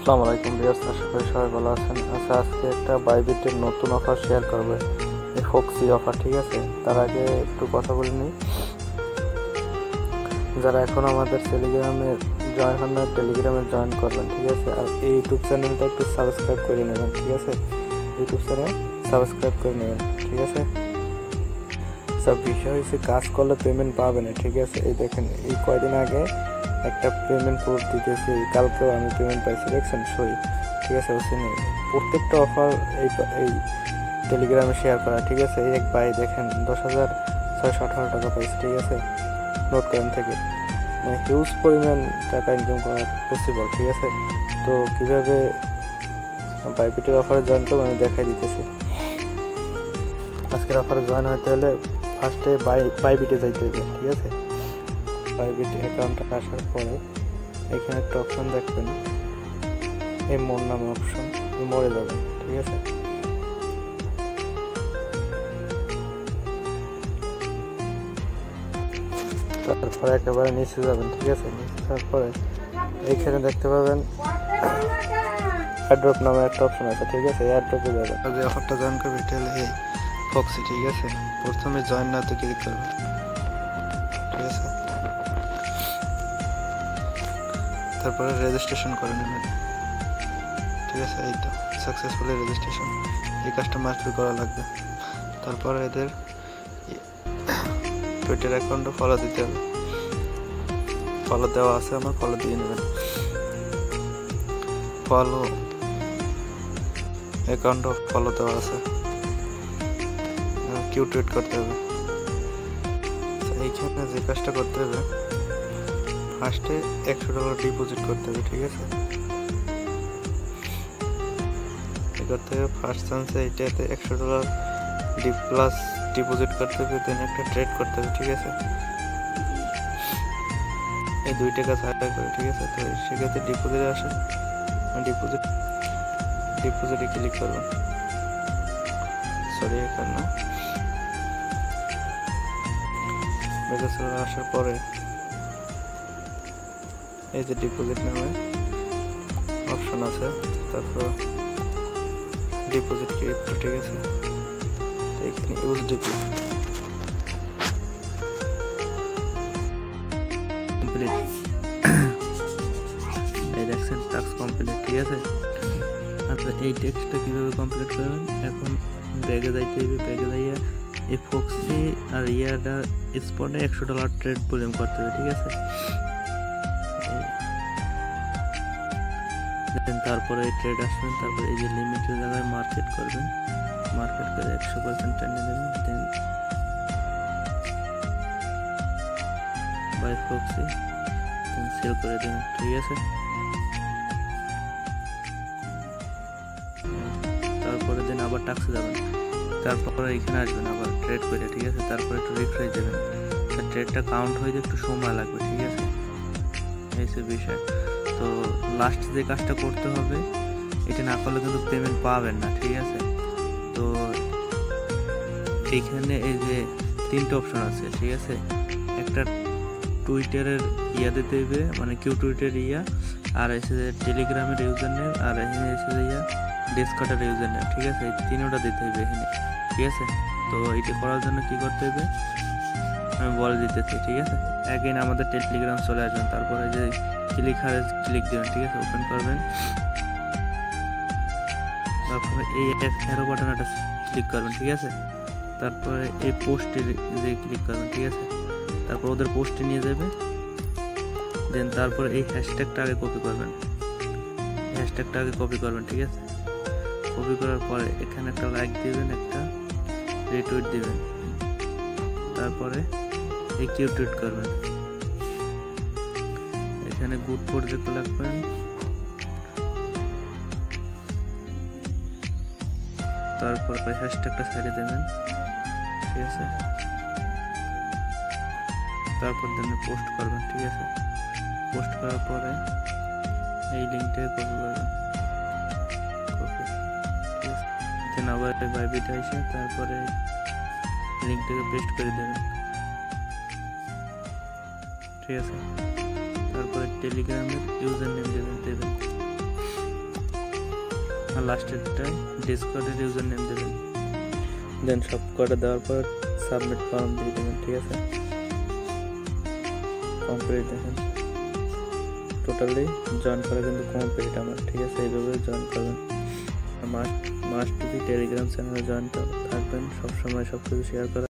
আসসালামু আলাইকুম ভিউয়ার্স, আশা করি সবাই ভালো আছেন। আচ্ছা, আজকে একটা বাইবিটের নতুন অফার শেয়ার করবে, এই ফক্সি অফার। ঠিক আছে, তার আগে একটু কথা বলে নিই। যারা এখন আমাদের টেলিগ্রামে জয়েন হন না, টেলিগ্রামে জয়েন করবেন। ঠিক আছে, আর এই ইউটিউব চ্যানেলটা একটু সাবস্ক্রাইব করে নেবেন। ঠিক আছে, ইউটিউব চ্যানেল সাবস্ক্রাইব করে নেবেন। ঠিক আছে, সব বিষয় হচ্ছে কাজ করলে পেমেন্ট পাবে না। ঠিক আছে, এই দেখেন, এই কয়দিন আগে একটা পেমেন্ট প্রুফ দিতেছি, কালকেও আমি পেমেন্ট পাইছি, দেখছেন সই। ঠিক আছে, ওখানে প্রত্যেকটা অফার এই টেলিগ্রামে শেয়ার করা। ঠিক আছে, এই এক ভাই দেখেন 10,618 টাকা পাইছে। ঠিক আছে, নোট করেন থেকে হিউজ পরিমাণ টাকা ইনকাম করা পসিবল। ঠিক আছে, তো কীভাবে বাইবিটের অফারে জয়েন করবো আমি দেখাই দিতেছি। আজকের অফারে জয়েন হতে হলে ফার্স্টে বাইবিটে যাইতে হবে। ঠিক আছে, বাইবিট অ্যাকাউন্টে আসার পরে এখানে একটা অপশন দেখবেন, এই মোর নামে অপশন, মরে যাবেন। ঠিক আছে, তারপরে একেবারে নিচে যাবেন। ঠিক আছে, নিচে তারপরে এইখানে দেখতে পাবেন অ্যাড্রপ নামে একটা অপশন আছে। ঠিক আছে, অ্যাড্রপে যাবেন। যে অফারটা জয়েন করবে এটা হলে এই ফক্সি। ঠিক আছে, প্রথমে জয়েন নাতে ক্লিক করবেন। ঠিক আছে, তারপরে রেজিস্ট্রেশন করে নেবেন। ঠিক আছে, এই তো সাকসেসফুলি রেজিস্ট্রেশন। এই কাজটা মাস্ট বি করা লাগবে। তারপরে এদের টুইটার অ্যাকাউন্টে ফলো দিতে হবে। ফলো দেওয়া আছে আমার, ফলো দিয়ে নেবেন। ফলো অ্যাকাউন্টও ফলো দেওয়া আছে, কিউ টুইট করতে হবে। এইখানে যে কাজটা করতে হবে, ফার্স্টে $100 ডিপোজিট করতে হবে। ঠিক আছে, করতে হবে ফার্স্ট চান্সে এইটাতে $100 প্লাস ডিপোজিট করতে হবে, দেন একটা ট্রেড করতে হবে। ঠিক আছে, এই 2 টাকা ছাড়া করে। ঠিক আছে, তো সেক্ষেত্রে ডিপোজিটে আসে, ডিপোজিটে ক্লিক করবেন। সরি, এখানে না, মেসেজ আসার পরে এই যে ডিপোজিট নামে অপশন আছে, তারপর ডিপোজিট ক্রিপ্টো। ঠিক আছে, এখানে ইউএসডিটি কমপ্লিট, এই দেখছেন টাস্ক কমপ্লিট। ঠিক আছে, আপনার এই টেক্সটটা কীভাবে কমপ্লিট করবেন, এখন ব্যাগে যাইতে হবে। ব্যাগে যাইয়া এই ফক্সি আর ইয়াটা স্পটে $100 ট্রেড ভলিউম করতে হবে। ঠিক আছে, তারপরে এই ট্রেড আসবেন। তারপরে এই যে লিমিটের জায়গায় মার্কেট করবেন, মার্কেট করে 100% টেনে দেবেন, দেন বাই ফক্সি, দেন সেল করে দেবেন। ঠিক আছে, তারপরে দেন আবার টাক্সে যাবেন, তারপরে এখানে আসবেন আবার ট্রেড করে। ঠিক আছে, তারপরে একটু রিফ্রেশ দেবেন, ট্রেডটা কাউন্ট হয়ে একটু সময় লাগবে। ঠিক আছে, এই সব বিষয়। তো লাস্ট যে কাজটা করতে হবে, এটা না করলে কিন্তু পেমেন্ট পাবেন না। ঠিক আছে, তো এইখানে এই যে 3টে অপশন আছে। ঠিক আছে, একটা টুইটারের দিতে হবে, মানে কিউ টুইটার আর এসে টেলিগ্রামের ইউজার নেম, আর এখানে এসে ডিসকর্ডের ইউজার নেম। ঠিক আছে, এই 3টা দিতে হবে এখানে। ঠিক আছে, তো এটা করার জন্য কি করতে হবে আমি বলে দিতেছি। ঠিক আছে, একদিন আমাদের টেলিগ্রাম চলে আসবেন, তারপরে যে ক্লিক দেবেন। ঠিক আছে, ওপেন করবেন, তারপরে এই অ্যারো বাটনটা ক্লিক করবেন। ঠিক আছে, তারপরে এই পোস্টে যে ক্লিক করবেন। ঠিক আছে, তারপর ওদের পোস্টে নিয়ে যাবে, দেন তারপরে এই হ্যাশট্যাগটা আগে কপি করবেন। ঠিক আছে, কপি করার পরে এখানে একটা লাইক দিবেন, একটা রিটুইট দিবেন, তারপরে এই কিউ টুইট করবেন। এখানে গুড প্রজেক্ট লিখবেন, তারপর হ্যাশট্যাগটা সাইডে দেবেন। ঠিক আছে, তারপর দেন পোস্ট করবেন। ঠিক আছে, পোস্ট করার পরে এই লিঙ্কটাকে কপি করবেন। ঠিক আছে, দেন আবার বাইবিটে এসে তারপরে লিঙ্কটাকে পেস্ট করে দেবেন। ঠিক আছে, তারপরে টেলিগ্রামের ইউজার নেম দেবেন। আর লাস্টেরটায় ডিসকর্ডের ইউজার নেম দেবেন। দেন সব কটা দেওয়ার পর সাবমিট ফর্ম দিয়ে দেবেন। ঠিক আছে, কমপ্লিট। দেখেন টোটালি জয়েন করা কিন্তু কমপ্লিট আমার। ঠিক আছে, এইভাবে জয়েন করবেন। মাস্ট বি টেলিগ্রাম চ্যানেলে জয়েন থাকবেন, সবসময় সব কিছু শেয়ার করা।